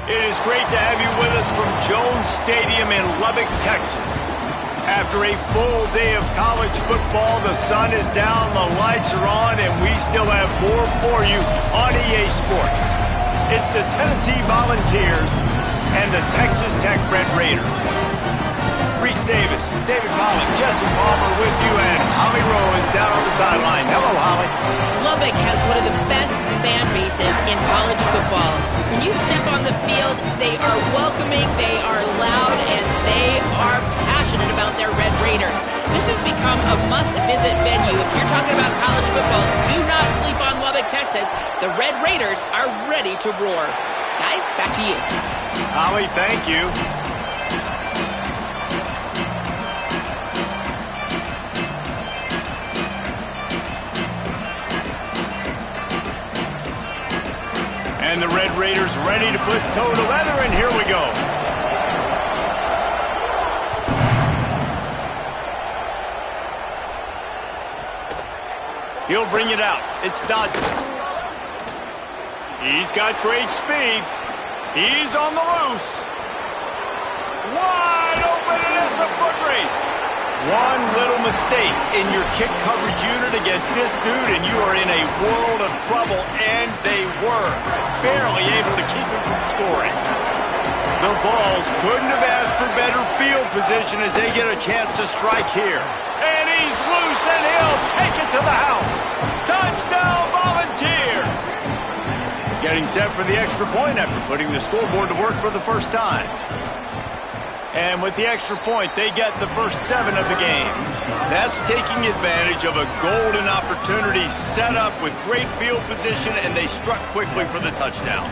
It is great to have you with us from Jones Stadium in Lubbock, Texas. After a full day of college football, the sun is down, the lights are on, and we still have more for you on EA Sports. It's the Tennessee Volunteers and the Texas Tech Red Raiders. Reese Davis, David Pollock, Jesse Palmer with you, and Holly Rowe is down on the sideline. Hello, Holly. Lubbock has one of the best fan bases in college football. When you step on the field, they are welcoming, they are loud, and they are passionate about their Red Raiders. This has become a must-visit venue. If you're talking about college football, do not sleep on Lubbock, Texas. The Red Raiders are ready to roar. Guys, back to you. Holly, thank you. And the Red Raiders ready to put toe to leather, and here we go. He'll bring it out. It's Dodson. He's got great speed. He's on the loose. Wide open, and it's a foot race. One little mistake in your kick coverage unit against this dude, and you are in a world of trouble, and they were barely able to keep him from scoring. The Vols couldn't have asked for better field position as they get a chance to strike here. And he's loose, and he'll take it to the house. Touchdown, Volunteers! Getting set for the extra point after putting the scoreboard to work for the first time. And with the extra point, they get the first 7 of the game. That's taking advantage of a golden opportunity set up with great field position, and they struck quickly for the touchdown.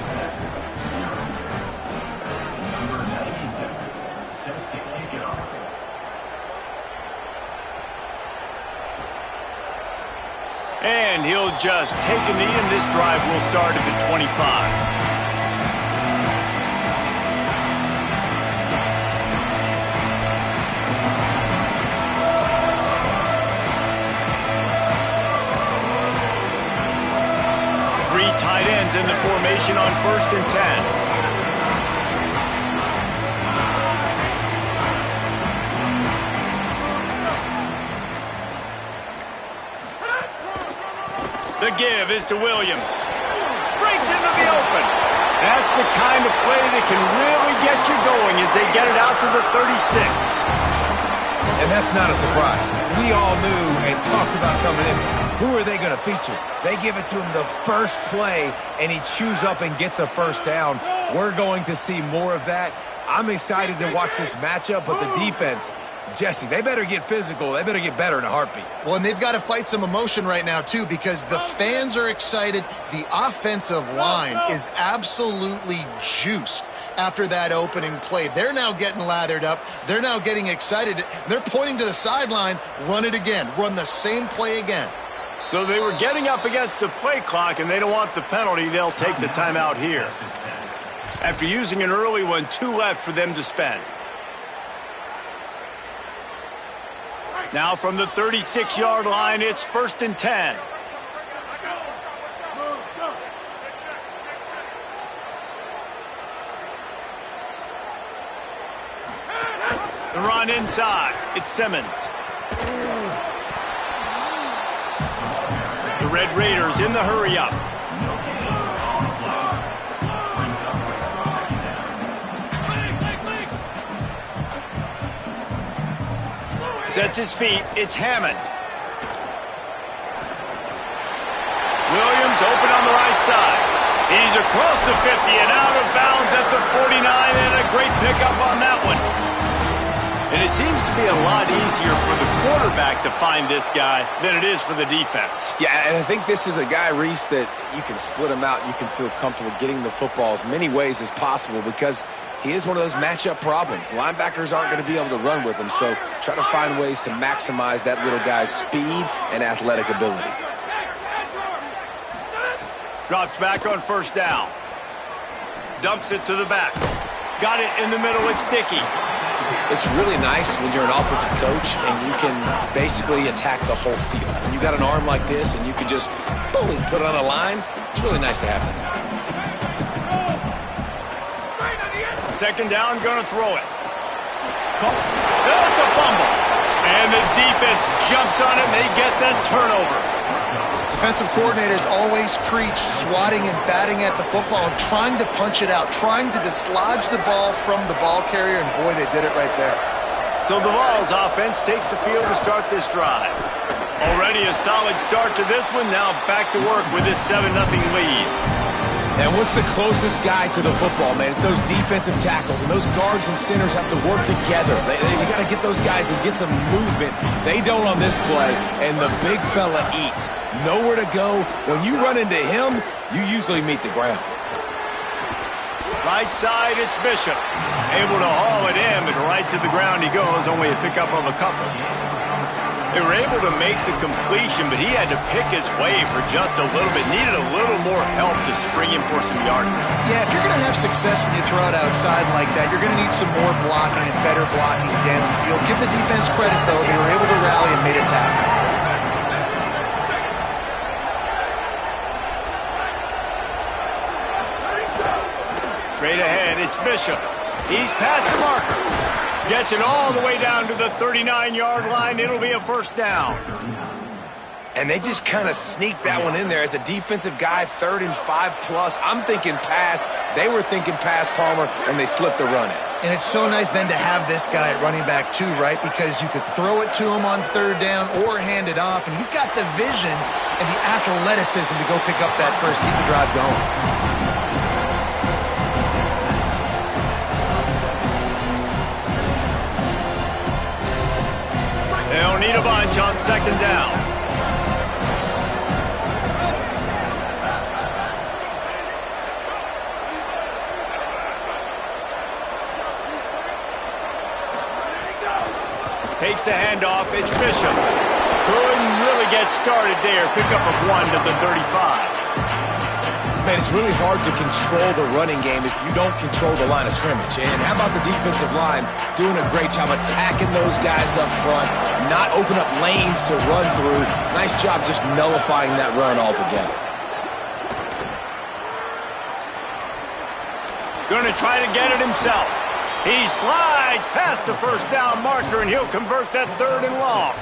And he'll just take a knee, and this drive will start at the 25. Tight ends in the formation on 1st and 10. The give is to Williams. Breaks into the open. That's the kind of play that can really get you going as they get it out to the 36. And that's not a surprise. We all knew and talked about coming in. Who are they going to feature? They give it to him the first play, and he chews up and gets a first down. We're going to see more of that. I'm excited to watch this matchup, but the defense, Jesse, they better get physical. They better get better in a heartbeat. Well, and they've got to fight some emotion right now, too, because the fans are excited. The offensive line is absolutely juiced after that opening play. They're now getting lathered up. They're now getting excited. They're pointing to the sideline. Run it again. Run the same play again. So they were getting up against the play clock, and they don't want the penalty. They'll take the timeout here. After using an early one, 2 left for them to spend. Now from the 36-yard line, it's 1st and 10. The run inside. It's Simmons. The Red Raiders in the hurry-up. Sets his feet. It's Hammond. Williams open on the right side. He's across the 50 and out of bounds at the 49, and a great pickup on that one. And it seems to be a lot easier for the quarterback to find this guy than it is for the defense. Yeah, and I think this is a guy, Reese, that you can split him out. You can feel comfortable getting the football as many ways as possible because he is one of those matchup problems. Linebackers aren't going to be able to run with him, so try to find ways to maximize that little guy's speed and athletic ability. Drops back on 1st down. Dumps it to the back. Got it in the middle. It's Dickey. It's really nice when you're an offensive coach and you can basically attack the whole field. When you got an arm like this and you can just, boom, put it on a line, it's really nice to have that. Second down, gonna throw it. That's a fumble. And the defense jumps on it, and they get that turnover. Defensive coordinators always preach swatting and batting at the football and trying to punch it out, trying to dislodge the ball from the ball carrier, and boy, they did it right there. So the Vols offense takes the field to start this drive. Already a solid start to this one, now back to work with this 7-0 lead. And what's the closest guy to the football, man? It's those defensive tackles, and those guards and centers have to work together. They got to get those guys and get some movement. They don't on this play, and the big fella eats. Nowhere to go. When you run into him, you usually meet the ground. Right side, it's Bishop. Able to haul it in, but right to the ground he goes, only a pickup of a couple. They were able to make the completion, but he had to pick his way for just a little bit. Needed a little more help to spring him for some yardage. Yeah, if you're going to have success when you throw it outside like that, you're going to need some more blocking and better blocking downfield. Give the defense credit, though. They were able to rally and made a tackle. Straight ahead, it's Bishop. He's past the marker. Gets it all the way down to the 39-yard line. It'll be a first down. And they just kind of sneaked that one in there as a defensive guy, 3rd and 5+. I'm thinking pass. They were thinking pass, Palmer, and they slipped the run in. And it's so nice then to have this guy at running back too, right? Because you could throw it to him on 3rd down or hand it off, and he's got the vision and the athleticism to go pick up that first, keep the drive going. They'll need a bunch on 2nd down. Takes the handoff. It's Bishop. Couldn't really get started there. Pickup of 1 to the 35. Man, it's really hard to control the running game if you don't control the line of scrimmage. And how about the defensive line doing a great job attacking those guys up front, not open up lanes to run through. Nice job just nullifying that run altogether. Gonna try to get it himself. He slides past the first down marker, and he'll convert that 3rd and long.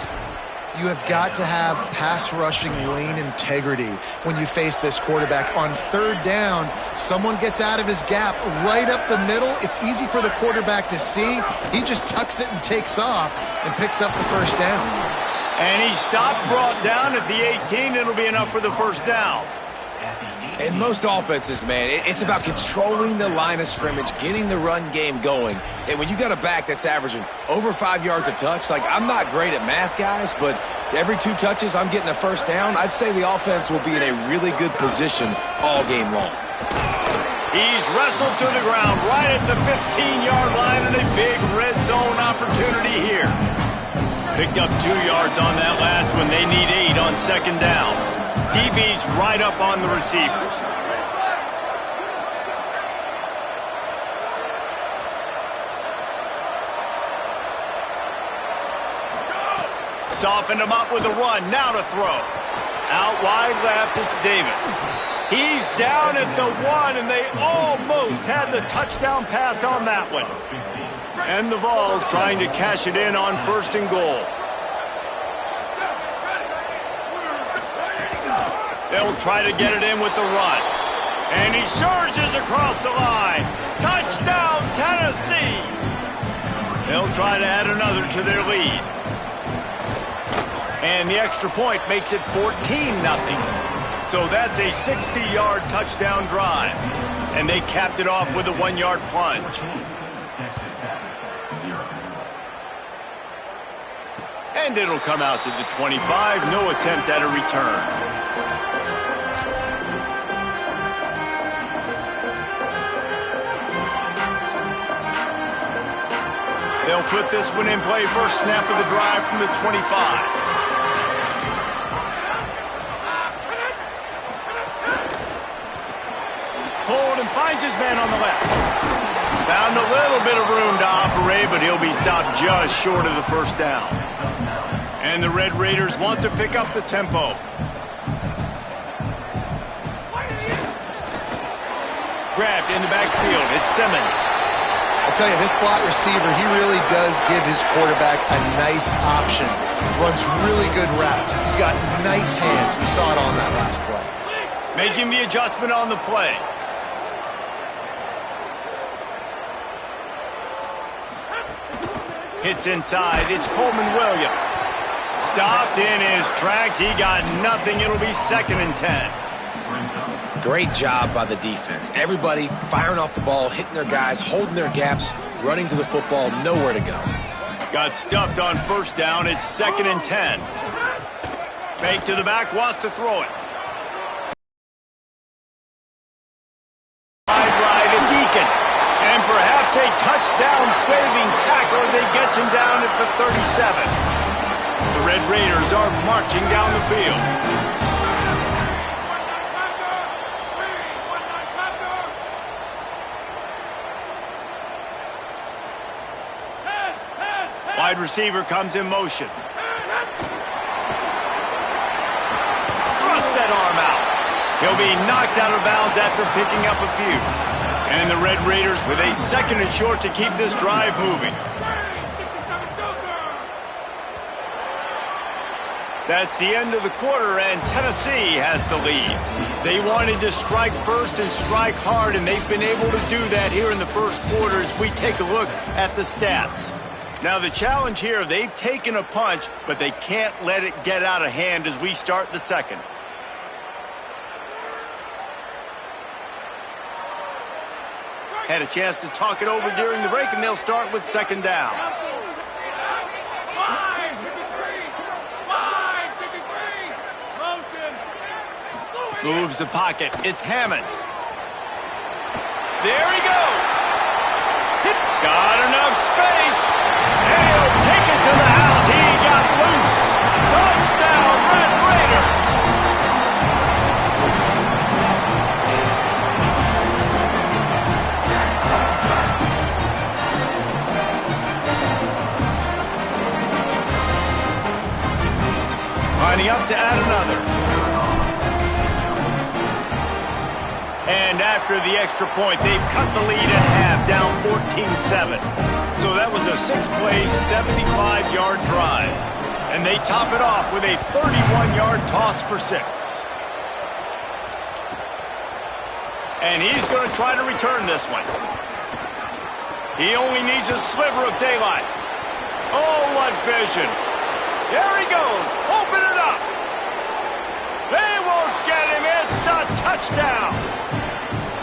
You have got to have pass rushing lane integrity when you face this quarterback. On 3rd down, someone gets out of his gap right up the middle. It's easy for the quarterback to see. He just tucks it and takes off and picks up the first down. And he stopped, brought down at the 18. It'll be enough for the first down. In most offenses, man, it's about controlling the line of scrimmage, getting the run game going. And when you got a back that's averaging over 5 yards a touch, like, I'm not great at math, guys, but every 2 touches I'm getting a first down, I'd say the offense will be in a really good position all game long. He's wrestled to the ground right at the 15-yard line, and a big red zone opportunity here. Picked up 2 yards on that last one. They need 8 on 2nd down. DB's right up on the receivers. Softened him up with a run. Now to throw. Out wide left, it's Davis. He's down at the 1, and they almost had the touchdown pass on that one. And the Vols trying to cash it in on 1st and goal. They'll try to get it in with the run. And he surges across the line. Touchdown, Tennessee! They'll try to add another to their lead. And the extra point makes it 14-0. So that's a 60-yard touchdown drive. And they capped it off with a 1-yard plunge. And it'll come out to the 25. No attempt at a return. They'll put this one in play. First snap of the drive from the 25. Hold and finds his man on the left. Found a little bit of room to operate, but he'll be stopped just short of the first down. And the Red Raiders want to pick up the tempo. Grabbed in the backfield. It's Simmons. tell you, this slot receiver, he really does give his quarterback a nice option. Runs really good routes. He's got nice hands. You saw it on that last play. Making the adjustment on the play. Hits inside. It's Coleman Williams. Stopped in his tracks. He got nothing. It'll be 2nd and 10. Great job by the defense. Everybody firing off the ball, hitting their guys, holding their gaps, running to the football, nowhere to go. Got stuffed on 1st down. It's 2nd and 10. Fake to the back, wants to throw it. Right, it's Eakin. And perhaps a touchdown-saving tackle as he gets him down at the 37. The Red Raiders are marching down the field. Wide receiver comes in motion. Thrust that arm out. He'll be knocked out of bounds after picking up a few. And the Red Raiders with a 2nd and short to keep this drive moving. That's the end of the quarter, and Tennessee has the lead. They wanted to strike first and strike hard, and they've been able to do that here in the first quarter as we take a look at the stats. Now, the challenge here, they've taken a punch, but they can't let it get out of hand as we start the 2nd. Had a chance to talk it over during the break, and they'll start with 2nd down. Moves the pocket. It's Hammond. There he goes. Got enough space. And he'll take it to the house. He got loose. Touchdown, Red Raiders. Lining up to add another. And after the extra point, they've cut the lead at half, down 14-7. So that was a 6-play, 75-yard drive. And they top it off with a 31-yard toss for 6. And he's going to try to return this one. He only needs a sliver of daylight. Oh, what vision. There he goes. Open it up. They won't get him. It's a touchdown.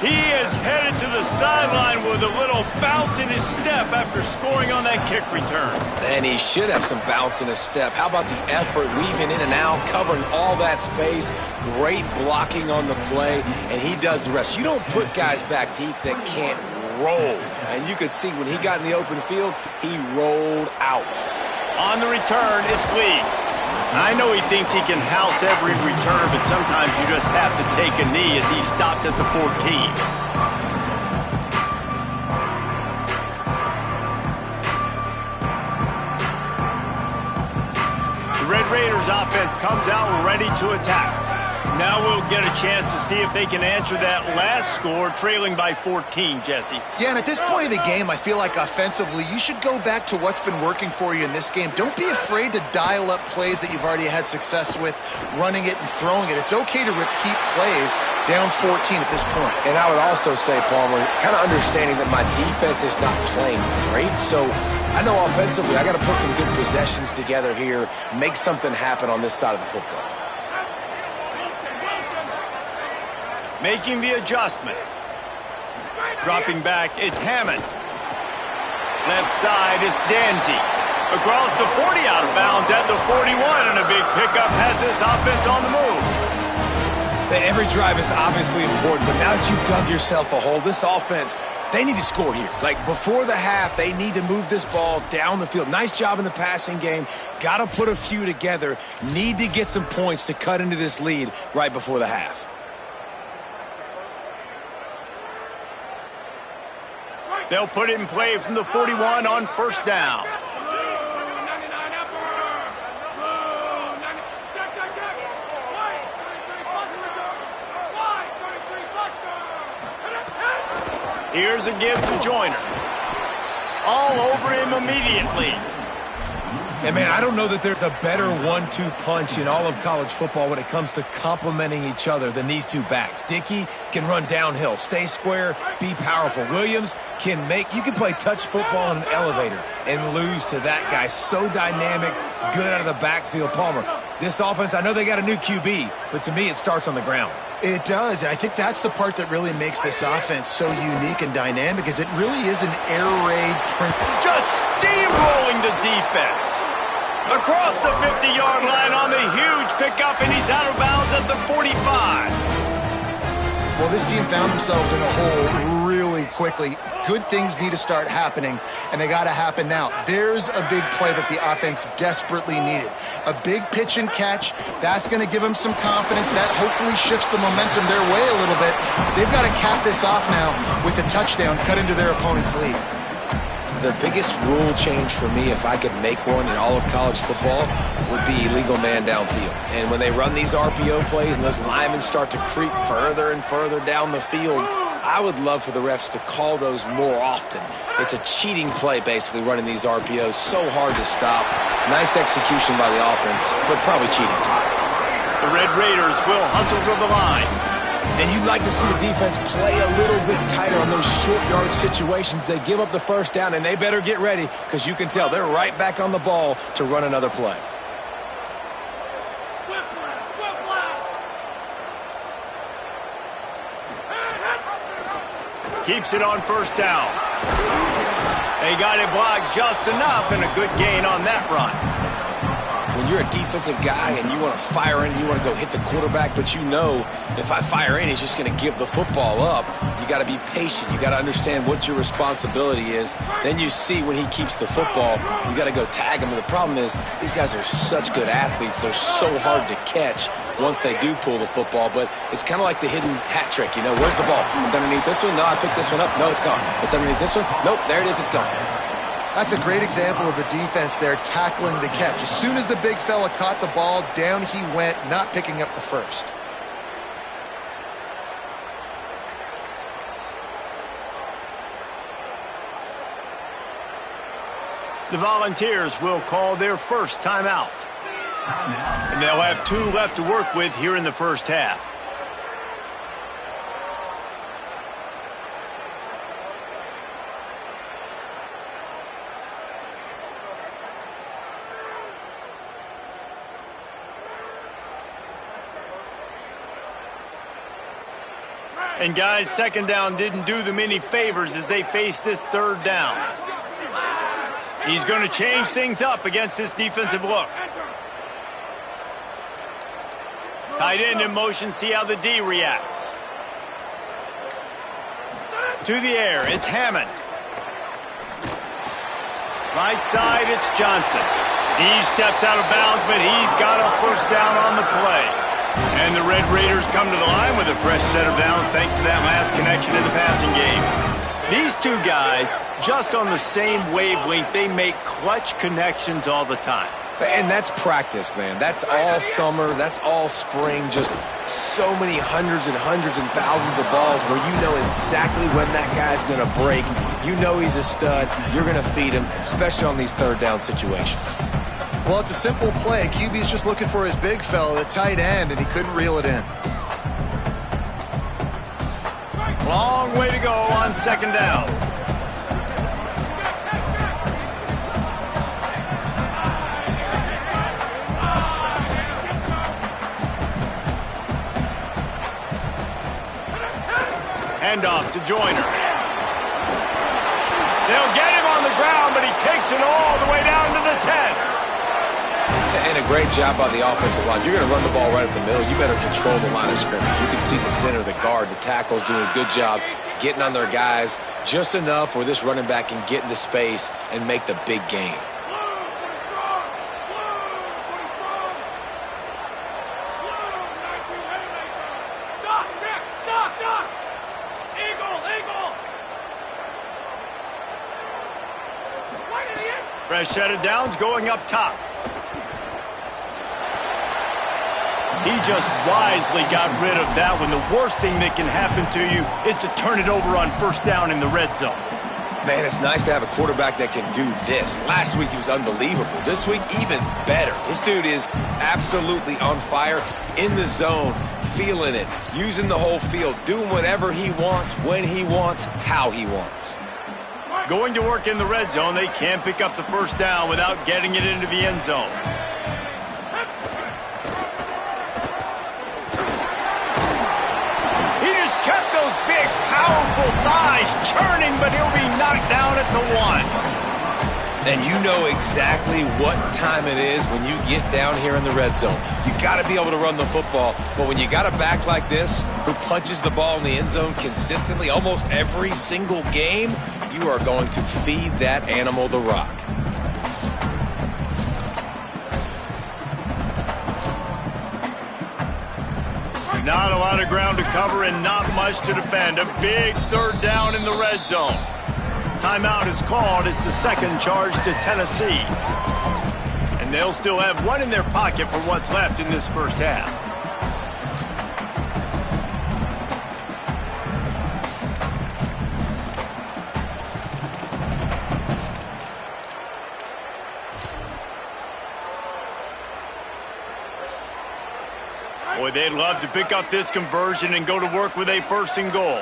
He is headed to the sideline with a little bounce in his step after scoring on that kick return. And he should have some bounce in his step. How about the effort, weaving in and out, covering all that space, great blocking on the play, and he does the rest. You don't put guys back deep that can't roll. And you could see when he got in the open field, he rolled out. On the return, it's Lee. I know he thinks he can house every return, but sometimes you just have to take a knee as he stopped at the 14. The Red Raiders offense comes out ready to attack. Now we'll get a chance to see if they can answer that last score, trailing by 14, Jesse. Yeah, and at this point of the game, I feel like offensively, you should go back to what's been working for you in this game. Don't be afraid to dial up plays that you've already had success with, running it and throwing it. It's okay to repeat plays down 14 at this point. And I would also say, Palmer, kind of understanding that my defense is not playing great, so I know offensively I got to put some good possessions together here, make something happen on this side of the football. Making the adjustment. Dropping back, it's Hammond. Left side, it's Danzy. Across the 40, out of bounds at the 41, and a big pickup has this offense on the move. Every drive is obviously important, but now that you've dug yourself a hole, this offense, they need to score here. Like before the half, they need to move this ball down the field. Nice job in the passing game. Got to put a few together. Need to get some points to cut into this lead right before the half. They'll put it in play from the 41 on 1st down. Here's a give to Joyner. all over him immediately. And, man, I don't know that there's a better 1-2 punch in all of college football when it comes to complementing each other than these two backs. Dickey can run downhill, stay square, be powerful. Williams can you can play touch football in an elevator and lose to that guy. So dynamic, good out of the backfield. Palmer, this offense, I know they got a new QB, but to me it starts on the ground. It does. I think that's the part that really makes this offense so unique and dynamic, is it really is an air raid. Just steamrolling the defense. Across the 50-yard line on the huge pickup, and he's out of bounds at the 45. Well, this team found themselves in a hole really quickly. Good things need to start happening, and they got to happen now. There's a big play that the offense desperately needed. A big pitch and catch. That's going to give them some confidence. That hopefully shifts the momentum their way a little bit. They've got to cap this off now with a touchdown cut into their opponent's lead. The biggest rule change for me, if I could make one in all of college football, would be illegal man downfield. And when they run these RPO plays and those linemen start to creep further and further down the field, I would love for the refs to call those more often. It's a cheating play, basically, running these RPOs. So hard to stop. Nice execution by the offense, but probably cheating too. The Red Raiders will hustle to the line. And you'd like to see the defense play a little bit tighter on those short yard situations. They give up the first down, and they better get ready, because you can tell they're right back on the ball to run another play. Keeps it on first down. They got it blocked just enough, and a good gain on that run. When you're a defensive guy and you want to fire in, you want to go hit the quarterback, but you know if I fire in, he's just going to give the football up. You got to be patient. You got to understand what your responsibility is. Then you see when he keeps the football, you got to go tag him. And the problem is these guys are such good athletes. They're so hard to catch once they do pull the football, but it's kind of like the hidden hat trick. You know, where's the ball? It's underneath this one. No, I picked this one up. No, it's gone. It's underneath this one. Nope, there it is. It's gone. That's a great example of the defense there tackling the catch. As soon as the big fella caught the ball, down he went, not picking up the first. The Volunteers will call their first timeout. And they'll have 2 left to work with here in the first half. And guys, second down didn't do them any favors as they face this third down. He's going to change things up against this defensive look. Tight end in motion, see how the D reacts. To the air, it's Hammond. Right side, it's Johnson. He steps out of bounds, but he's got a first down on the play. And the Red Raiders come to the line with a fresh set of downs thanks to that last connection in the passing game. These two guys, just on the same wavelength, they make clutch connections all the time. And that's practice, man. That's all summer. That's all spring. Just so many hundreds and thousands of balls where you know exactly when that guy's going to break. You know he's a stud. You're going to feed him, especially on these third down situations. Well, it's a simple play. QB's just looking for his big fella, the tight end, and he couldn't reel it in. Long way to go on second down. Handoff to Joyner. They'll get him on the ground, but he takes it all the way down to the 10. And a great job by the offensive line. If you're going to run the ball right up the middle, you better control the line of scrimmage. You can see the center, the guard, the tackle's doing a good job getting on their guys just enough where this running back can get into space and make the big gain. Fresh set of downs going up top. He just wisely got rid of that when the worst thing that can happen to you is to turn it over on first down in the red zone. Man, it's nice to have a quarterback that can do this. Last week, he was unbelievable. This week, even better. This dude is absolutely on fire, in the zone, feeling it, using the whole field, doing whatever he wants, when he wants, how he wants. Going to work in the red zone, they can't pick up the first down without getting it into the end zone. Kept those big, powerful thighs churning, but he'll be knocked down at the 1. And you know exactly what time it is when you get down here in the red zone. You got to be able to run the football, but when you got a back like this who punches the ball in the end zone consistently almost every single game, you are going to feed that animal the rock. Not a lot of ground to cover and not much to defend. A big third down in the red zone. Timeout is called. It's the second charge to Tennessee. And they'll still have one in their pocket for what's left in this first half. Boy, they'd love to pick up this conversion and go to work with a 1st and goal.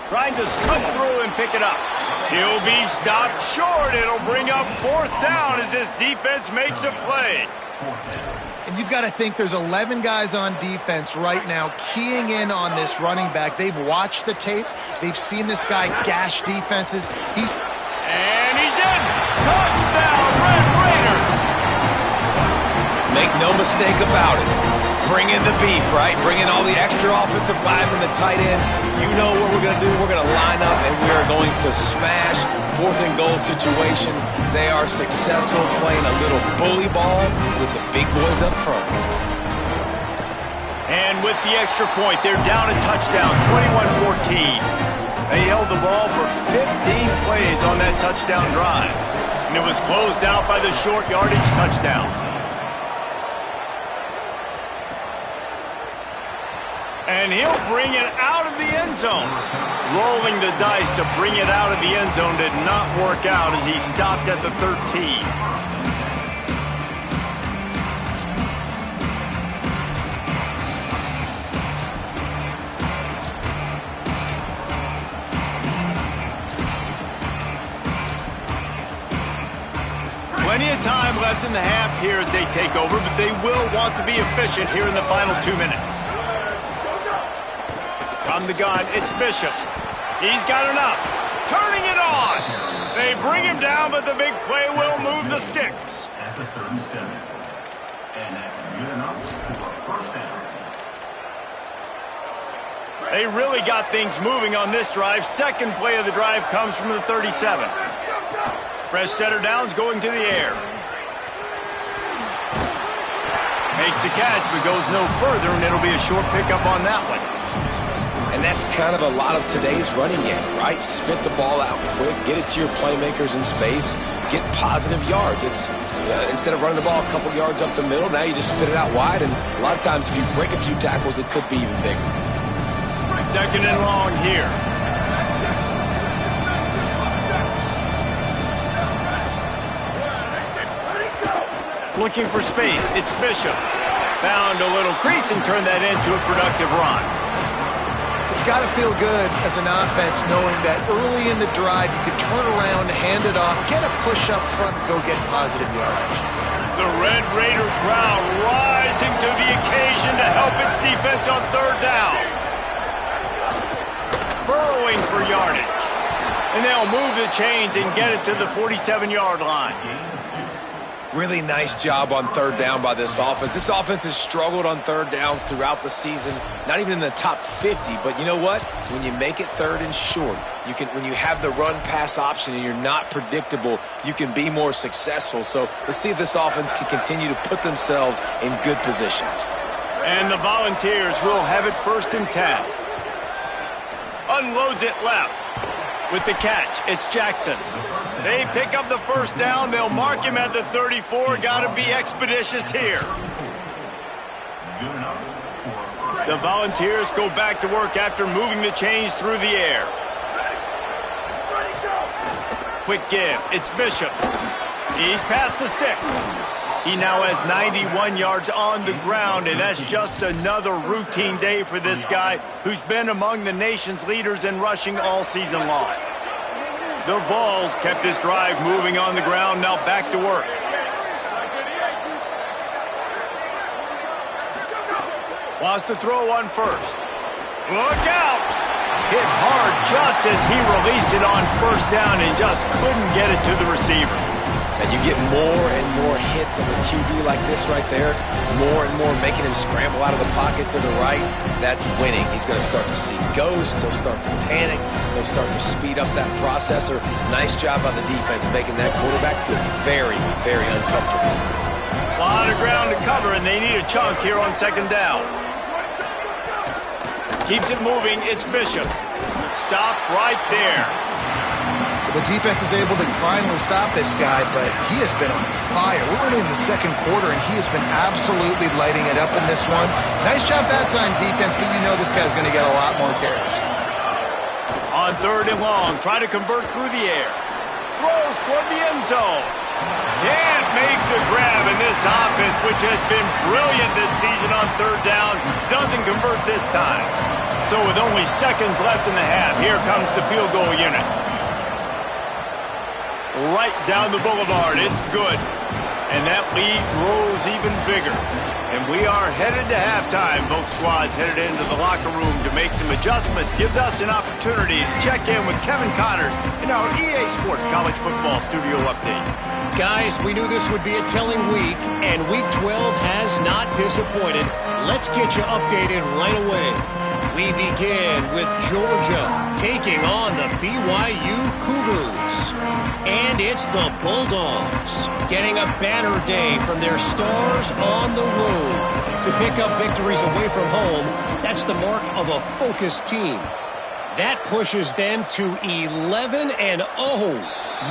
Trying to slip through and pick it up. He'll be stopped short. It'll bring up 4th down as this defense makes a play. And you've got to think there's 11 guys on defense right now keying in on this running back. They've watched the tape. They've seen this guy gash defenses. And he's in. Touchdown, Red Raiders. Make no mistake about it. Bring in the beef, right? Bring in all the extra offensive linemen, the tight end. You know what we're going to do. We're going to line up, and we are going to smash 4th and goal situation. They are successful playing a little bully ball with the big boys up front. And with the extra point, they're down a touchdown, 21-14. They held the ball for 15 plays on that touchdown drive. And it was closed out by the short yardage touchdown. And he'll bring it out of the end zone. Rolling the dice to bring it out of the end zone did not work out as he stopped at the 13. Plenty of time left in the half here as they take over, but they will want to be efficient here in the final 2 minutes. From the gun, it's Bishop. He's got enough. Turning it on. They bring him down, but the big play will move the sticks. At the 37. And that's good enough for a 1st down. They really got things moving on this drive. Second play of the drive comes from the 37. Fresh setter downs going to the air. Makes a catch, but goes no further, and it'll be a short pickup on that one. And that's kind of a lot of today's running game, right? Spit the ball out quick, get it to your playmakers in space, get positive yards. It's instead of running the ball a couple yards up the middle, now you just spit it out wide, and a lot of times if you break a few tackles, it could be even bigger. 2nd and long here. Looking for space, it's Bishop. Found a little crease and turned that into a productive run. It's got to feel good as an offense knowing that early in the drive you can turn around, hand it off, get a push up front, and go get positive yardage. The Red Raider crowd rising to the occasion to help its defense on 3rd down. Burrowing for yardage. And they'll move the chains and get it to the 47-yard line. Really nice job on 3rd down by this offense. This offense has struggled on 3rd downs throughout the season, not even in the top 50. But you know what? When you make it 3rd and short, when you have the run-pass option and you're not predictable, you can be more successful. So let's see if this offense can continue to put themselves in good positions. And the Volunteers will have it 1st and 10. Unloads it left. With the catch, it's Jackson. They pick up the 1st down. They'll mark him at the 34. Got to be expeditious here. Good enough The Volunteers go back to work after moving the chains through the air. Quick give. It's Bishop. He's past the sticks. He now has 91 yards on the ground, and that's just another routine day for this guy who's been among the nation's leaders in rushing all season long. The Vols kept this drive moving on the ground, now back to work. Wants to throw on first. Look out! Hit hard just as he released it on first down and just couldn't get it to the receiver. And you get more and more hits on the QB like this right there, more and more making him scramble out of the pocket to the right. That's winning. He's going to start to see ghosts. He'll start to panic. He'll start to speed up that processor. Nice job by the defense making that quarterback feel very, very uncomfortable. A lot of ground to cover, and they need a chunk here on second down. Keeps it moving. It's Bishop. Stopped right there. The defense is able to finally stop this guy, but he has been on fire. We're only in the second quarter, and he has been absolutely lighting it up in this one. Nice job that time, defense, but you know this guy's going to get a lot more carries. On third and long, try to convert through the air. Throws toward the end zone. Can't make the grab, and this offense, which has been brilliant this season on third down, doesn't convert this time. So with only seconds left in the half, here comes the field goal unit. Right down the boulevard. It's good. And that lead grows even bigger. And we are headed to halftime. Both squads headed into the locker room to make some adjustments. Gives us an opportunity to check in with Kevin Connors in our EA Sports College Football Studio Update. Guys, we knew this would be a telling week, and Week 12 has not disappointed. Let's get you updated right away. We begin with Georgia taking on the BYU Cougars. And it's the Bulldogs getting a banner day from their stars on the road. To pick up victories away from home, that's the mark of a focused team. That pushes them to 11-0.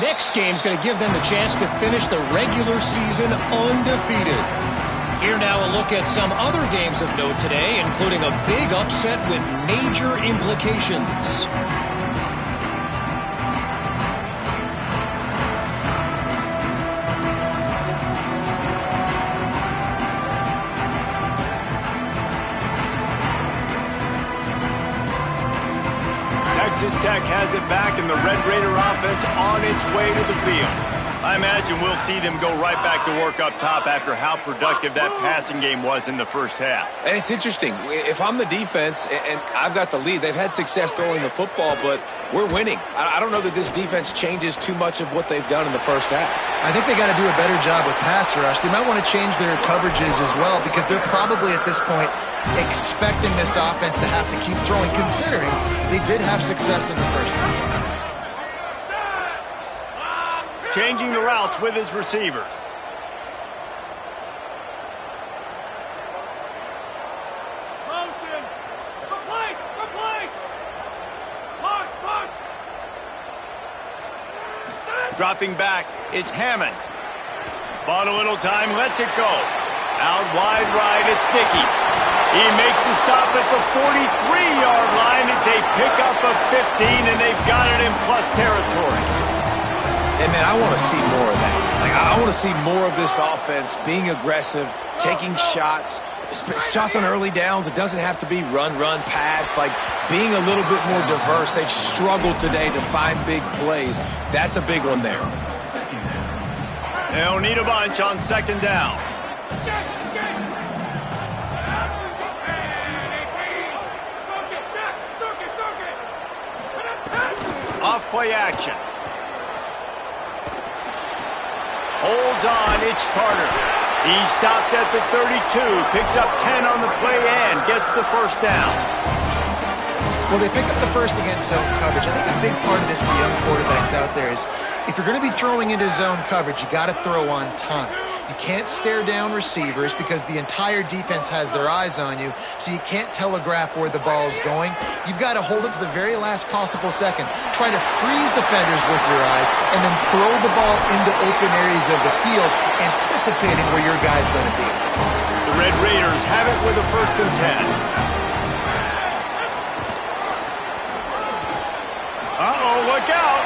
Next game's going to give them the chance to finish the regular season undefeated. Here now a look at some other games of note today, including a big upset with major implications. Texas Tech has it back, and the Red Raider offense on its way to the field. I imagine we'll see them go right back to work up top after how productive that passing game was in the first half. And it's interesting. If I'm the defense and I've got the lead, they've had success throwing the football, but we're winning. I don't know that this defense changes too much of what they've done in the first half. I think they got to do a better job with pass rush. They might want to change their coverages as well, because they're probably at this point expecting this offense to have to keep throwing, considering they did have success in the first half. Changing the routes with his receivers. Motion. Replace. March. Dropping back, it's Hammond. Bought a little time, lets it go. Out wide right, it's Dickey. He makes the stop at the 43-yard line. It's a pickup of 15, and they've got it in plus territory. And, man, I want to see more of that. I want to see more of this offense being aggressive, taking shots on early downs. It doesn't have to be run, pass. Being a little bit more diverse. They've struggled today to find big plays. That's a big one there. They'll need a bunch on second down. Off-play action. Holds on, it's Carter. He stopped at the 32, picks up 10 on the play and gets the first down. Well, they pick up the first against zone coverage. I think a big part of this for young quarterbacks out there is if you're going to be throwing into zone coverage, you got to throw on time. You can't stare down receivers because the entire defense has their eyes on you, so you can't telegraph where the ball's going. You've got to hold it to the very last possible second. Try to freeze defenders with your eyes and then throw the ball into open areas of the field, anticipating where your guy's going to be. The Red Raiders Raiders have it with a 1st and 10. Uh-oh, look out.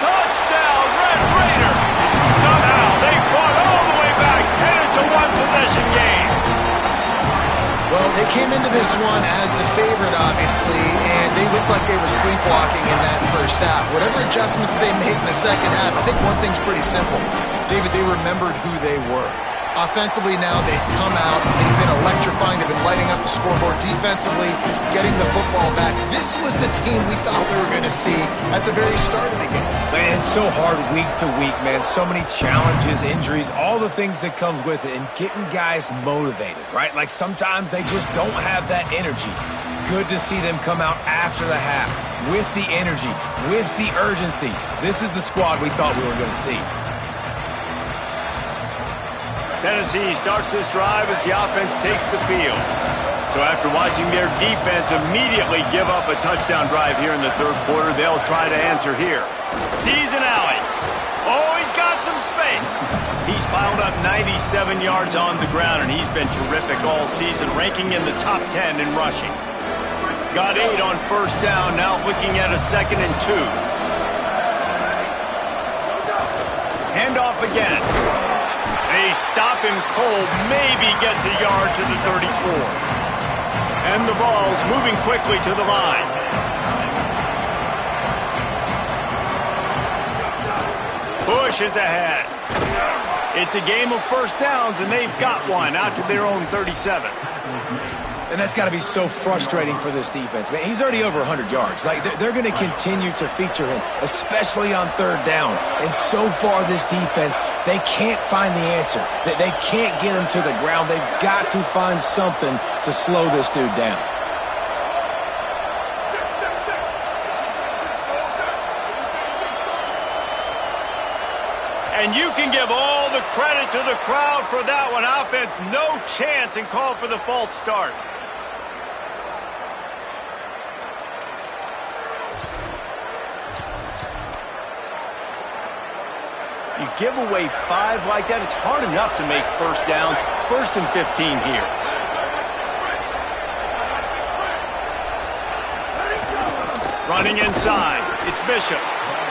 Touchdown, Red Raider. Somehow they fought all the way back, and it's a one-possession game. Well, they came into this one as the favorite, obviously, and they looked like they were sleepwalking in that first half. Whatever adjustments they made in the second half, I think one thing's pretty simple. David, they remembered who they were. Offensively now, they've come out. They've been electrifying. They've been lighting up the scoreboard defensively, getting the football back. This was the team we thought we were going to see at the very start of the game. Man, it's so hard week to week, man. So many challenges, injuries, all the things that comes with it, and getting guys motivated, right? Like sometimes they just don't have that energy. Good to see them come out after the half with the energy, with the urgency. This is the squad we thought we were going to see. Tennessee starts this drive as the offense takes the field. So after watching their defense immediately give up a touchdown drive here in the 3rd quarter, they'll try to answer here. Sees an alley. Oh, he's got some space. He's piled up 97 yards on the ground, and he's been terrific all season, ranking in the top 10 in rushing. Got 8 on 1st down, now looking at a 2nd and 2. Handoff again. They stop him cold, maybe gets a yard to the 34. And the ball's moving quickly to the line. Bush is ahead. It's a game of 1st downs, and they've got one out to their own 37. And that's got to be so frustrating for this defense. Man, he's already over 100 yards. Like, they're going to continue to feature him, especially on 3rd down. And so far, this defense, they can't find the answer. They can't get him to the ground. They've got to find something to slow this dude down. And you can give all the credit to the crowd for that one. Offense, no chance, and call for the false start. You give away 5 like that, it's hard enough to make 1st downs. 1st and 15 here. Running inside, it's Bishop.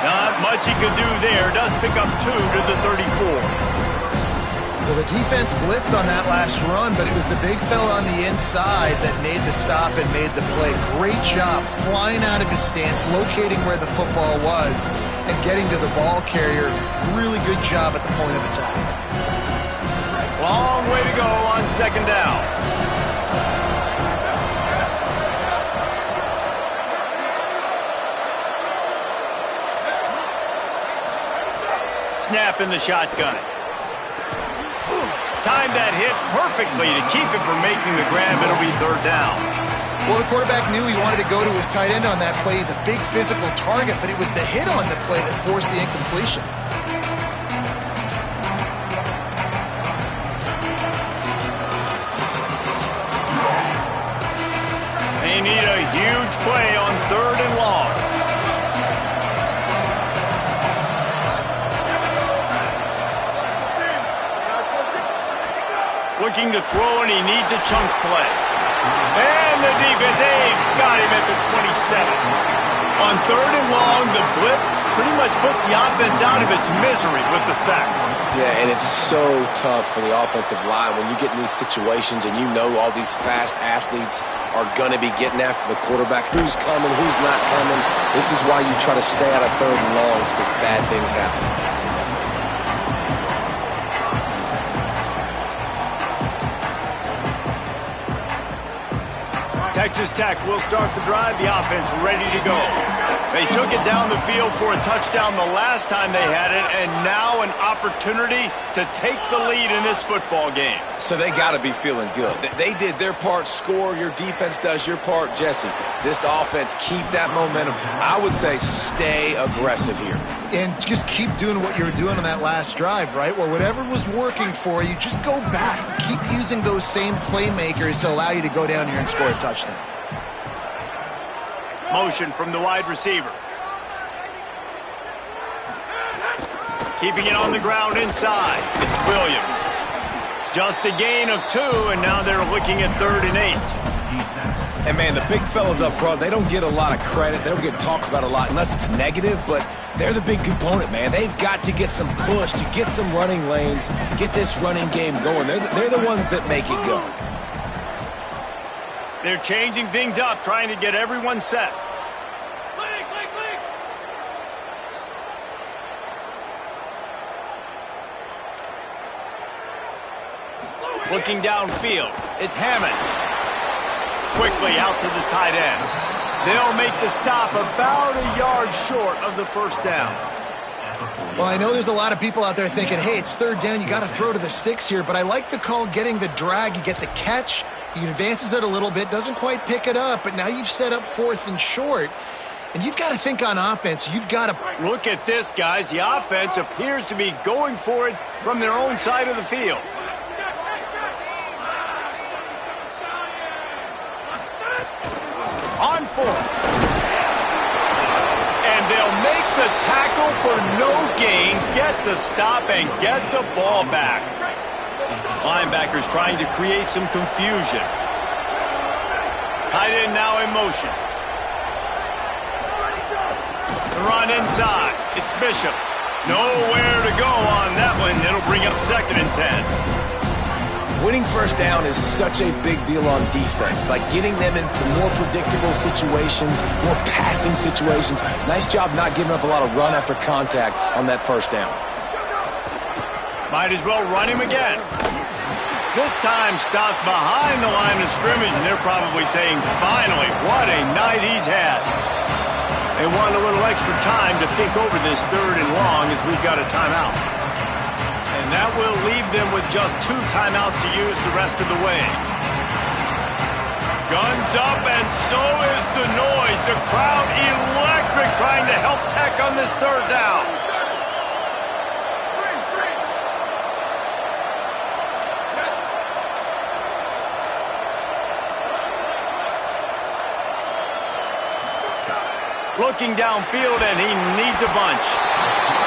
Not much he could do there. Does pick up 2 to the 34. Well, the defense blitzed on that last run, but it was the big fella on the inside that made the stop and made the play. Great job flying out of his stance, locating where the football was, and getting to the ball carrier. Really good job at the point of attack. Long way to go on 2nd down. Snap in the shotgun. Timed that hit perfectly to keep him from making the grab. It'll be 3rd down. Well, the quarterback knew he wanted to go to his tight end on that play. He's a big physical target, but it was the hit on the play that forced the incompletion. They need a huge play on 3rd and long. Looking to throw, and he needs a chunk play. And the defense, they've got him at the 27. On 3rd and long, the blitz pretty much puts the offense out of its misery with the sack. Yeah, and it's so tough for the offensive line when you get in these situations and you know all these fast athletes are going to be getting after the quarterback. Who's coming, who's not coming. This is why you try to stay out of 3rd and longs, because bad things happen. Texas Tech will start the drive. The offense ready to go. They took it down the field for a touchdown the last time they had it, and now an opportunity to take the lead in this football game. So they got to be feeling good. They did their part, score. Your defense does your part. Jesse, this offense, keep that momentum. I would say stay aggressive here. And just keep doing what you were doing on that last drive, right? Well, whatever was working for you, just go back. Keep using those same playmakers to allow you to go down here and score a touchdown. Motion from the wide receiver. Keeping it on the ground inside. It's Williams. Just a gain of 2, and now they're looking at 3rd and 8. And, man, the big fellas up front, they don't get a lot of credit. They don't get talked about a lot unless it's negative, but they're the big component, man. They've got to get some push, to get some running lanes, get this running game going. They're the ones that make it go. They're changing things up, trying to get everyone set. Looking downfield, it's Hammond. Quickly out to the tight end. They'll make the stop about a yard short of the first down. Well, I know there's a lot of people out there thinking, hey, it's 3rd down, you got to throw to the sticks here, but I like the call getting the drag. You get the catch, he advances it a little bit, doesn't quite pick it up, but now you've set up 4th and short. And you've got to think on offense. You've got to... Look at this, guys. The offense appears to be going for it from their own side of the field. On 4th. And they'll make the tackle for no gain, get the stop, and get the ball back. Linebackers trying to create some confusion. Tight end now in motion. The run inside. It's Bishop. Nowhere to go on that one. It'll bring up 2nd and 10. Winning first down is such a big deal on defense, like getting them into more predictable situations, more passing situations. Nice job not giving up a lot of run after contact on that first down. Might as well run him again. This time stopped behind the line of scrimmage, and they're probably saying, finally, what a night he's had. They want a little extra time to think over this 3rd and long as we've got a timeout. And that will leave them with just 2 timeouts to use the rest of the way. Guns up, and so is the noise. The crowd electric, trying to help Tech on this 3rd down. Looking downfield, and he needs a bunch.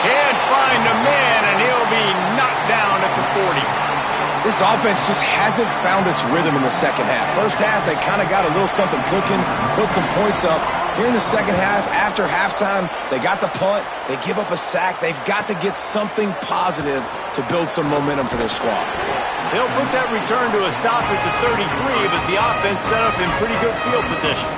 Can't find a man, and he'll be knocked down at the 40. This offense just hasn't found its rhythm in the second half. First half, they kind of got a little something cooking, put some points up. Here in the second half, after halftime, they got the punt, they give up a sack. They've got to get something positive to build some momentum for their squad. They'll put that return to a stop at the 33, but the offense set up in pretty good field position.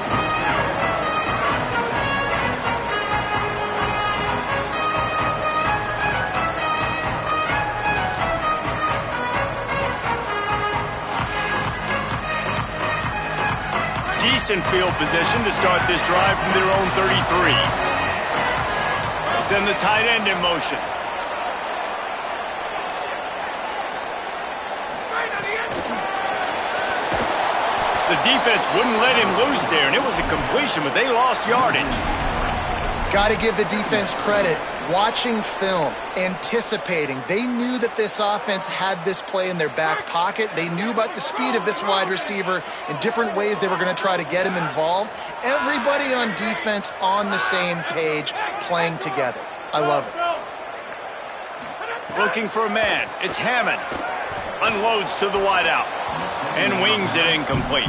Decent field position to start this drive from their own 33. They send the tight end in motion. The defense wouldn't let him loose there, and it was a completion, but they lost yardage. Got to give the defense credit. Watching film, anticipating. They knew that this offense had this play in their back pocket. They knew about the speed of this wide receiver in different ways they were going to try to get him involved. Everybody on defense on the same page, playing together. I love it. Looking for a man. It's Hammond. Unloads to the wideout and wings it incomplete.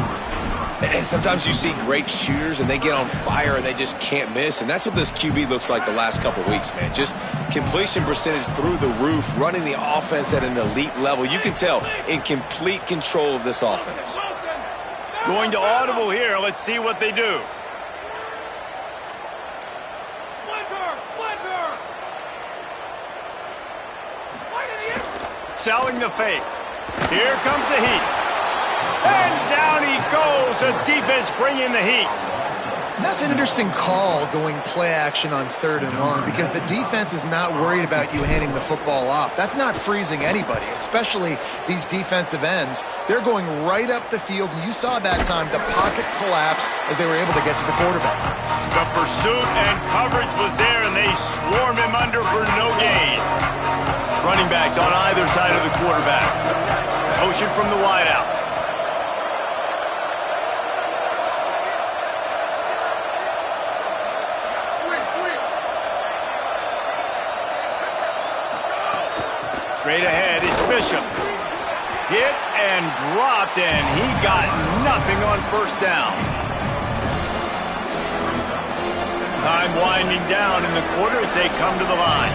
And sometimes you see great shooters and they get on fire and they just can't miss. And that's what this QB looks like the last couple weeks, man. Just completion percentage through the roof, running the offense at an elite level. You can tell in complete control of this offense. Going to audible here. Let's see what they do. Selling the fake. Here comes the heat. And down he goes. The defense bringing the heat. And that's an interesting call, going play action on 3rd and long, because the defense is not worried about you handing the football off. That's not freezing anybody, especially these defensive ends. They're going right up the field, and you saw that time the pocket collapse as they were able to get to the quarterback. The pursuit and coverage was there, and they swarmed him under for no gain. Running backs on either side of the quarterback. Motion from the wideout. Straight ahead, it's Bishop. Hit and dropped, and he got nothing on first down. Time winding down in the quarter as they come to the line.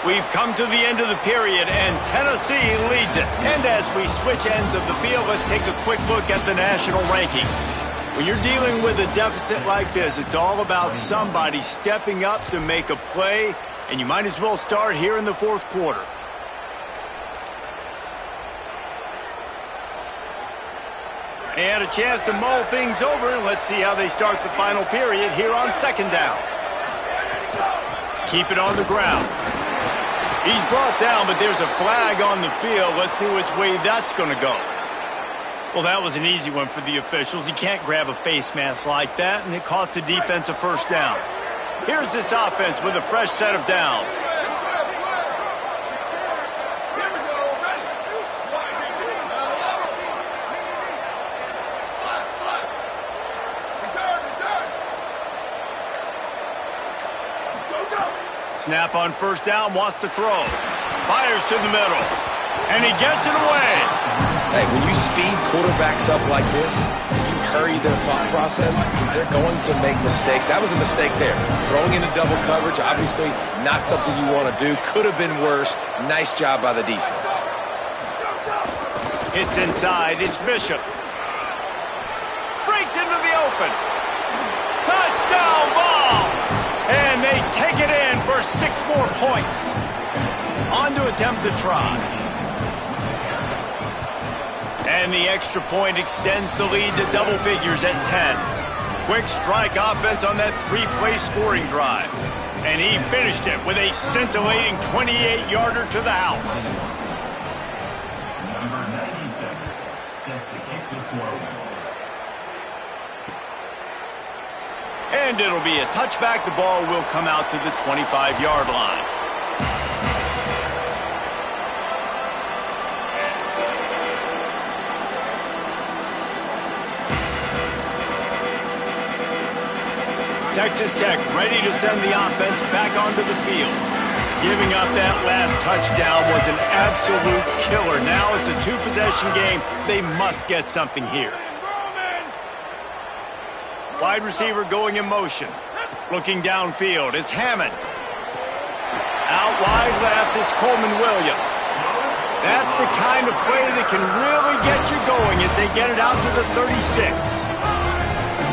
We've come to the end of the period, and Tennessee leads it. And as we switch ends of the field, let's take a quick look at the national rankings. When you're dealing with a deficit like this, it's all about somebody stepping up to make a play, and you might as well start here in the fourth quarter. And a chance to mull things over. Let's see how they start the final period here on second down. Keep it on the ground. He's brought down, but there's a flag on the field. Let's see which way that's going to go. Well, that was an easy one for the officials. You can't grab a face mask like that, and it costs the defense a first down. Here's this offense with a fresh set of downs. Snap on first down, wants to throw. Fires to the middle, and he gets it away. Hey, when you speed quarterbacks up like this, you hurry their thought process, they're going to make mistakes. That was a mistake there. Throwing into double coverage, obviously not something you want to do. Could have been worse. Nice job by the defense. It's inside. It's Bishop. Breaks into the open. Touchdown ball. And they take it in for 6 more points. On to attempt the try. And the extra point extends the lead to double figures at 10. Quick strike offense on that 3-play scoring drive. And he finished it with a scintillating 28-yarder to the house. Number 97, set to kick this one. And it'll be a touchback. The ball will come out to the 25-yard line. Texas Tech ready to send the offense back onto the field. Giving up that last touchdown was an absolute killer. Now it's a 2-possession game. They must get something here. Wide receiver going in motion. Looking downfield, it's Hammond. Out wide left, it's Coleman Williams. That's the kind of play that can really get you going as they get it out to the 36.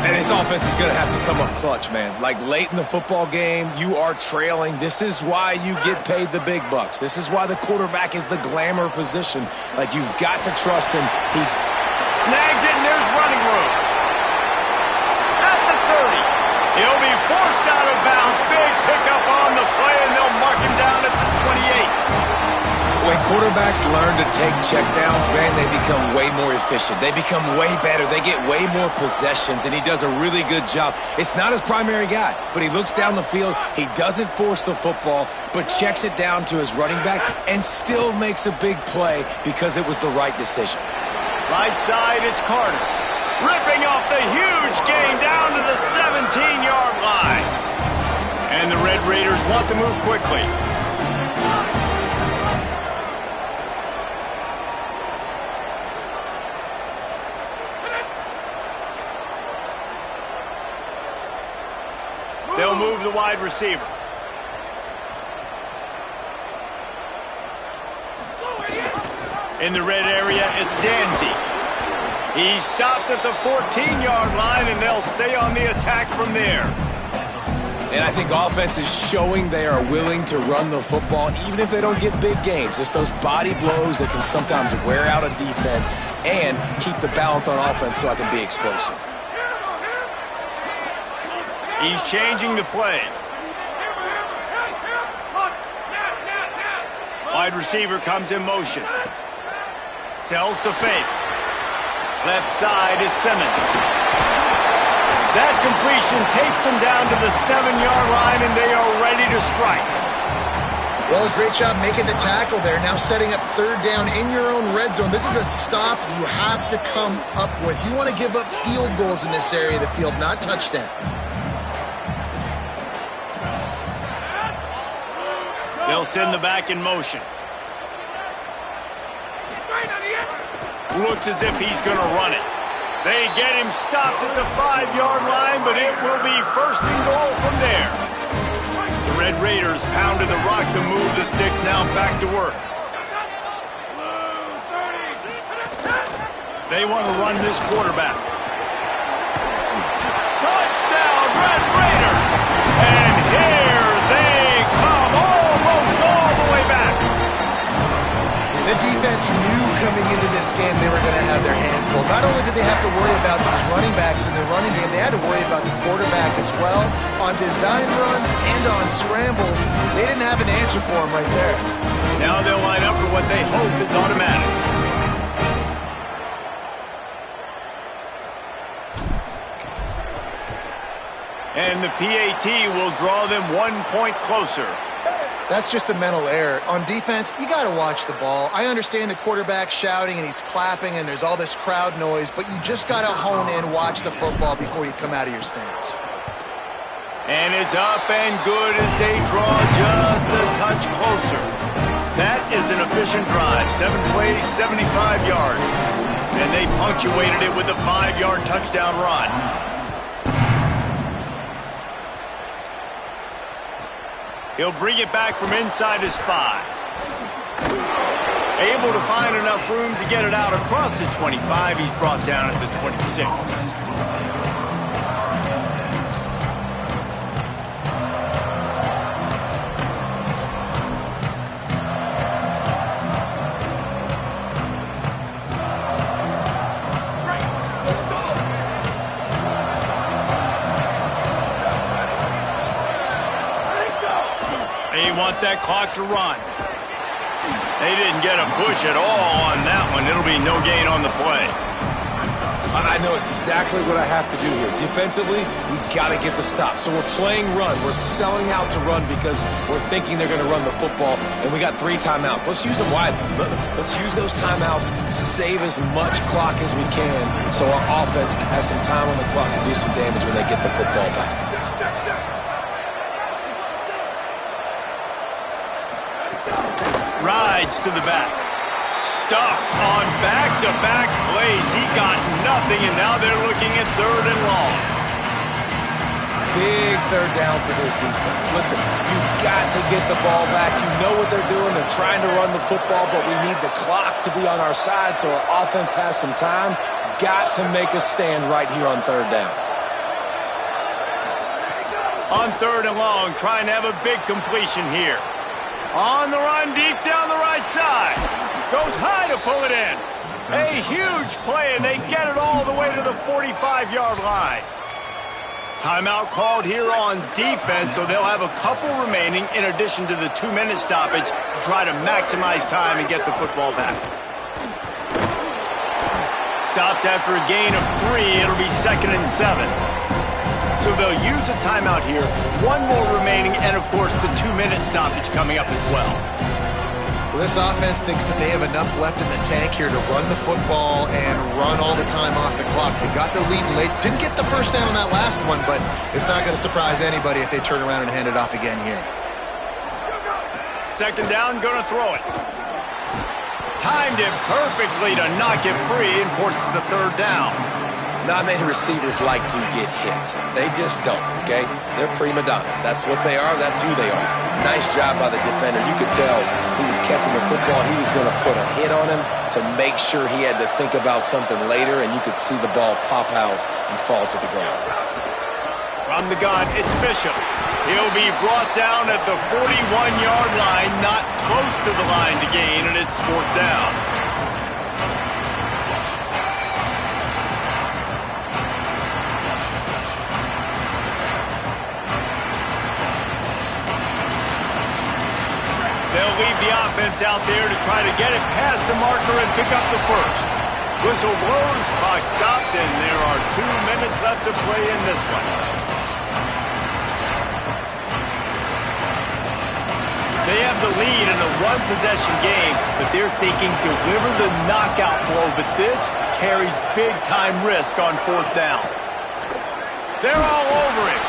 And his offense is going to have to come up clutch, man. Like late in the football game, you are trailing. This is why you get paid the big bucks. This is why the quarterback is the glamour position. Like, you've got to trust him. He's snags it, and there's running room. At the 30. He'll be forced out of bounds. Big pickup on the play, and they'll mark him down at the 28. When quarterbacks learn to take checkdowns, man, they become way more efficient. They become way better. They get way more possessions, and he does a really good job. It's not his primary guy, but he looks down the field. He doesn't force the football, but checks it down to his running back and still makes a big play because it was the right decision. Right side, it's Carter. Ripping off the huge gain down to the 17-yard line. And the Red Raiders want to move quickly. They'll move the wide receiver. In the red area, it's Danzy. He's stopped at the 14-yard line, and they'll stay on the attack from there. And I think offense is showing they are willing to run the football, even if they don't get big gains. Just those body blows that can sometimes wear out a defense and keep the balance on offense so I can be explosive. He's changing the play. Wide receiver comes in motion. Sells to fake. Left side is Simmons. That completion takes them down to the 7-yard line, and they are ready to strike. Well, a great job making the tackle there. Now setting up third down in your own red zone. This is a stop you have to come up with. You want to give up field goals in this area of the field, not touchdowns. They'll send the back in motion. Looks as if he's going to run it. They get him stopped at the 5-yard line, but it will be first and goal from there. The Red Raiders pounded the rock to move the sticks, now back to work. They want to run this quarterback. Touchdown, Red Raiders! And here they come, almost all the way back. The defense knew coming into this game they were going to have their hands full. Not only did they have to worry about these running backs in their running game, they had to worry about the quarterback as well. On design runs and on scrambles, they didn't have an answer for him right there. Now they'll line up for what they hope is automatic. And the PAT will draw them 1 point closer. That's just a mental error. On defense, you got to watch the ball. I understand the quarterback shouting and he's clapping and there's all this crowd noise, but you just got to hone in, watch the football before you come out of your stance. And it's up and good as they draw just a touch closer. That is an efficient drive. 7 plays, 75 yards. And they punctuated it with a 5-yard touchdown run. He'll bring it back from inside his 5. Able to find enough room to get it out across the 25. He's brought down at the 26. They want that clock to run. They didn't get a push at all on that one. It'll be no gain on the play. I know exactly what I have to do here. Defensively, we've got to get the stop. So we're playing run. We're selling out to run because we're thinking they're going to run the football, and we got 3 timeouts. Let's use them wisely. Let's use those timeouts, save as much clock as we can so our offense has some time on the clock to do some damage when they get the football back. Rides to the back. Stuffed on back-to-back plays. He got nothing, and now they're looking at 3rd and long. Big 3rd down for this defense. Listen, you've got to get the ball back. You know what they're doing. They're trying to run the football, but we need the clock to be on our side so our offense has some time. Got to make a stand right here on 3rd down. On 3rd and long, trying to have a big completion here. On the run, deep down the right side. Goes high to pull it in. A huge play, and they get it all the way to the 45-yard line. Timeout called here on defense, so they'll have a couple remaining in addition to the 2-minute stoppage to try to maximize time and get the football back. Stopped after a gain of 3. It'll be 2nd and 7. So they'll use a timeout here. 1 more remaining, and of course the 2-minute stoppage coming up as well. Well, this offense thinks that they have enough left in the tank here to run the football and run all the time off the clock. They got the lead late. Didn't get the first down on that last one, but it's not going to surprise anybody if they turn around and hand it off again here. 2nd down, going to throw it. Timed it perfectly to knock it free and forces the 3rd down. Not many receivers like to get hit. They just don't, okay? They're prima donnas. That's what they are. That's who they are. Nice job by the defender. You could tell he was catching the football. He was going to put a hit on him to make sure he had to think about something later, and you could see the ball pop out and fall to the ground. From the gun, it's Bishop. He'll be brought down at the 41-yard line, not close to the line to gain, and it's 4th down. They'll leave the offense out there to try to get it past the marker and pick up the 1st. Whistle blows, clock stops, and there are 2 minutes left to play in this one. They have the lead in a 1-possession game, but they're thinking deliver the knockout blow, but this carries big-time risk on 4th down. They're all over it.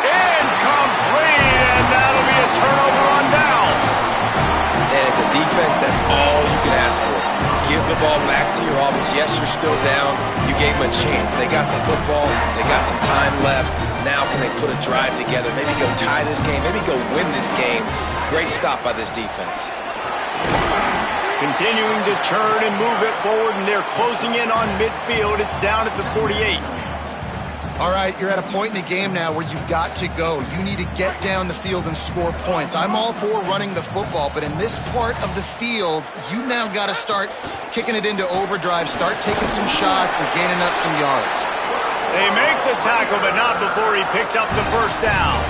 Incomplete, and that'll be a turnover on down. defense, that's all you can ask for. Give the ball back to your offense. Yes, you're still down. You gave them a chance. They got the football. They got some time left. Now can they put a drive together? Maybe go tie this game. Maybe go win this game. Great stop by this defense. Continuing to turn and move it forward, and they're closing in on midfield. It's down at the 48. All right, you're at a point in the game now where you've got to go. You need to get down the field and score points. I'm all for running the football, but in this part of the field, you now got to start kicking it into overdrive, start taking some shots and gaining up some yards. They make the tackle, but not before he picks up the first down.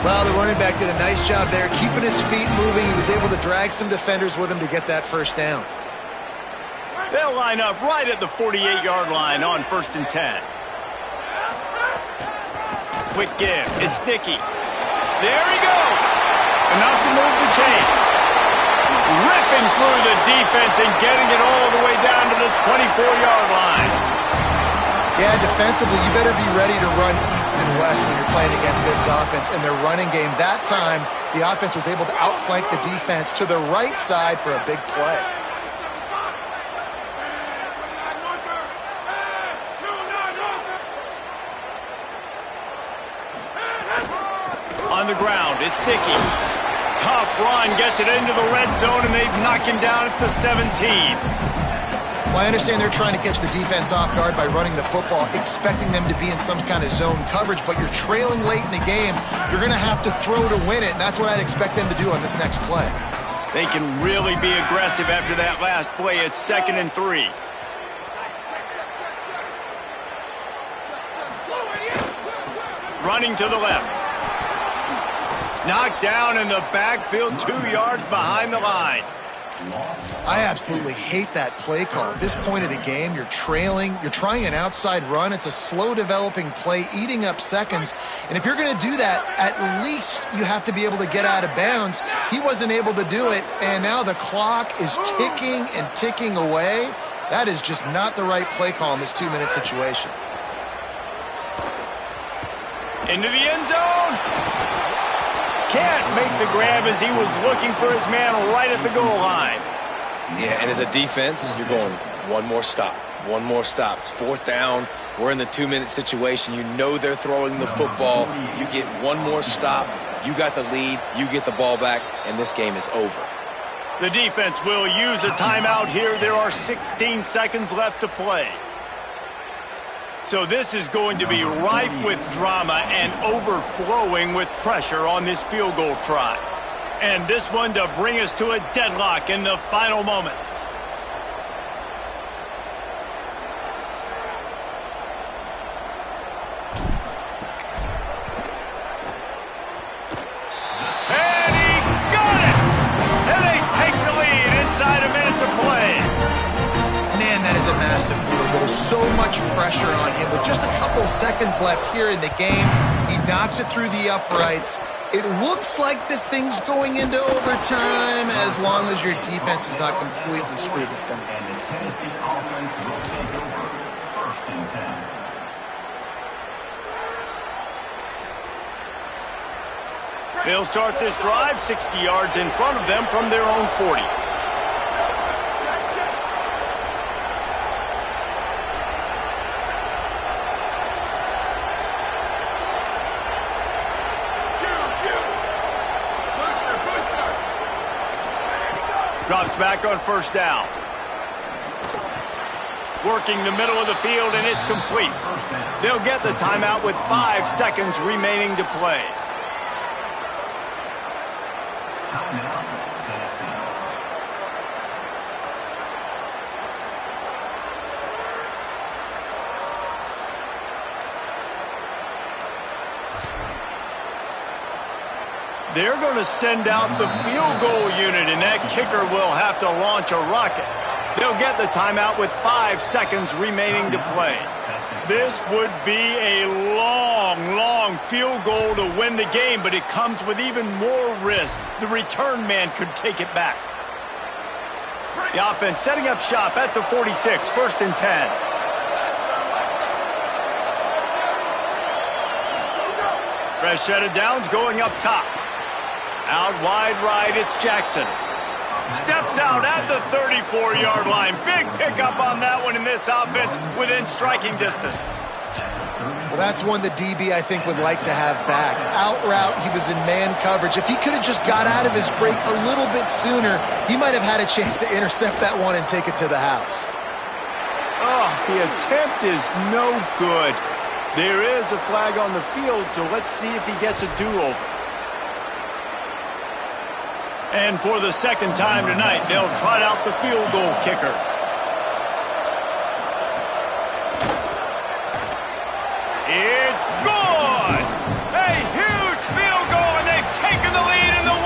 Well, the running back did a nice job there, keeping his feet moving. He was able to drag some defenders with him to get that first down. They'll line up right at the 48-yard line on 1st and 10. Quick give. It's Dickey. There he goes. Enough to move the chains. Ripping through the defense and getting it all the way down to the 24-yard line. Yeah, defensively, you better be ready to run east and west when you're playing against this offense. In their running game, that time, the offense was able to outflank the defense to the right side for a big play. On the ground, it's Dickey. Tough run, gets it into the red zone, and they knock him down at the 17. Well, I understand they're trying to catch the defense off guard by running the football, expecting them to be in some kind of zone coverage, but you're trailing late in the game. You're going to have to throw to win it, and that's what I'd expect them to do on this next play. They can really be aggressive after that last play. It's 2nd and 3. Running to the left. Knocked down in the backfield, 2 yards behind the line. I absolutely hate that play call. At this point of the game, you're trailing, you're trying an outside run. It's a slow developing play, eating up seconds. And if you're going to do that, at least you have to be able to get out of bounds. He wasn't able to do it, and now the clock is ticking and ticking away. That is just not the right play call in this 2-minute situation. Into the end zone. Can't make the grab as he was looking for his man right at the goal line. Yeah, and as a defense, you're going one more stop. One more stop. It's 4th down. We're in the 2-minute situation. You know they're throwing the football. You get one more stop. You got the lead. You get the ball back, and this game is over. The defense will use a timeout here. There are 16 seconds left to play. So this is going to be rife with drama and overflowing with pressure on this field goal try. And this one to bring us to a deadlock in the final moments. And he got it! And they take the lead inside a minute to play. Man, that is a massive field goal. So much pressure on him. With just a couple seconds left here in the game, he knocks it through the uprights. It looks like this thing's going into overtime as long as your defense is not completely screwed this thing. And the Tennessee offense will take over 1st and 10. They'll start this drive 60 yards in front of them from their own 40. Drops back on 1st down. Working the middle of the field, and it's complete. They'll get the timeout with 5 seconds remaining to play. Timeout, Tennessee. They're going to send out the field goal unit, and that kicker will have to launch a rocket. They'll get the timeout with 5 seconds remaining to play. This would be a long, long field goal to win the game, but it comes with even more risk. The return man could take it back. The offense setting up shop at the 46, 1st and 10. Fresh set of downs going up top. Out wide right, it's Jackson. Steps out at the 34-yard line. Big pickup on that one in this offense within striking distance. Well, that's one the DB, I think, would like to have back. Out route, he was in man coverage. If he could have just got out of his break a little bit sooner, he might have had a chance to intercept that one and take it to the house. Oh, the attempt is no good. There is a flag on the field, so let's see if he gets a do-over. And for the second time tonight, they'll trot out the field goal kicker. It's good!